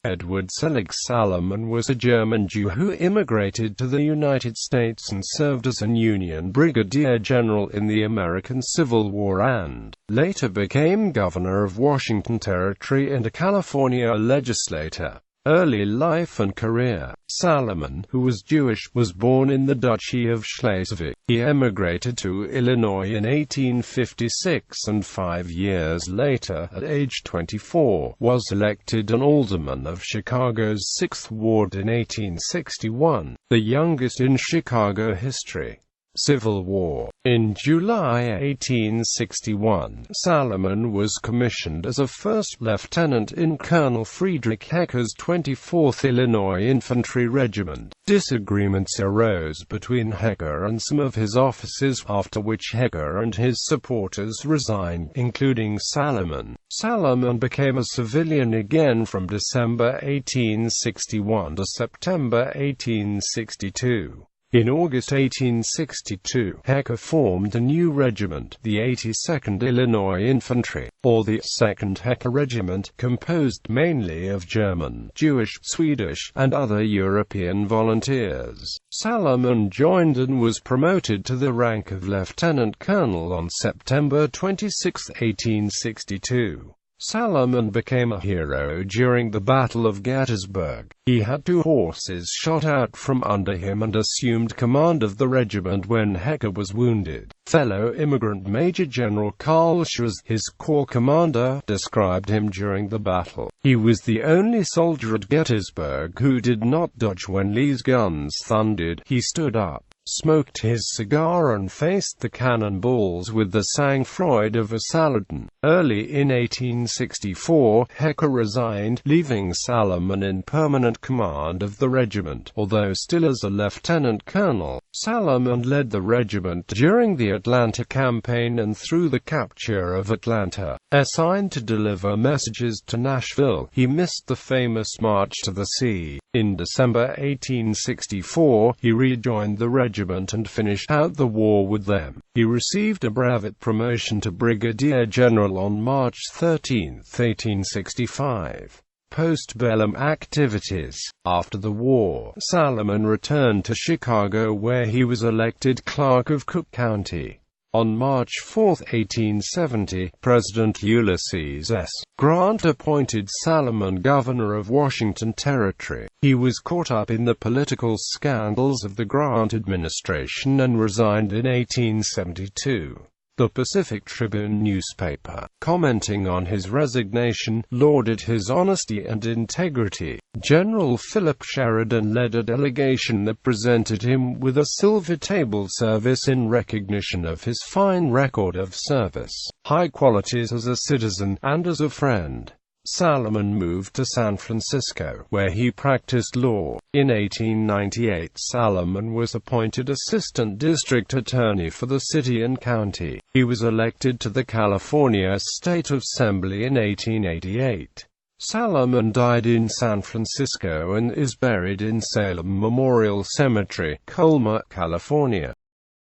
Edward Selig Salomon was a German Jew who immigrated to the United States and served as an Union brigadier general in the American Civil War and later became governor of Washington Territory and a California legislator. Early life and career. Salomon, who was Jewish, was born in the Duchy of Schleswig. He emigrated to Illinois in 1856 and 5 years later, at age 24, was elected an alderman of Chicago's 6th Ward in 1861, the youngest in Chicago history. Civil War. In July 1861, Salomon was commissioned as a first lieutenant in Colonel Friedrich Hecker's 24th Illinois Infantry Regiment. Disagreements arose between Hecker and some of his officers, after which Hecker and his supporters resigned, including Salomon. Salomon became a civilian again from December 1861 to September 1862. In August 1862, Hecker formed a new regiment, the 82nd Illinois Infantry, or the 2nd Hecker Regiment, composed mainly of German, Jewish, Swedish, and other European volunteers. Salomon joined and was promoted to the rank of lieutenant colonel on September 26, 1862. Salomon became a hero during the Battle of Gettysburg. He had 2 horses shot out from under him and assumed command of the regiment when Hecker was wounded. Fellow immigrant Major General Carl Schurz, his corps commander, described him during the battle. He was the only soldier at Gettysburg who did not dodge when Lee's guns thundered. He stood up, smoked his cigar and faced the cannonballs with the sang-froid of a Saladin. Early in 1864, Hecker resigned, leaving Salomon in permanent command of the regiment. Although still as a lieutenant colonel, Salomon led the regiment during the Atlanta campaign and through the capture of Atlanta. Assigned to deliver messages to Nashville, he missed the famous March to the Sea. In December 1864, he rejoined the regiment and finished out the war with them. He received a brevet promotion to brigadier general on March 13, 1865. Postbellum Activities. After the war, Salomon returned to Chicago where he was elected clerk of Cook County. On March 4, 1870, President Ulysses S. Grant appointed Salomon governor of Washington Territory. He was caught up in the political scandals of the Grant administration and resigned in 1872. The Pacific Tribune newspaper, commenting on his resignation, lauded his honesty and integrity. General Philip Sheridan led a delegation that presented him with a silver table service in recognition of his fine record of service, high qualities as a citizen, and as a friend. Salomon moved to San Francisco, where he practiced law. In 1898, Salomon was appointed assistant district attorney for the city and county. He was elected to the California State Assembly in 1888. Salomon died in San Francisco and is buried in Salem Memorial Cemetery, Colma, California.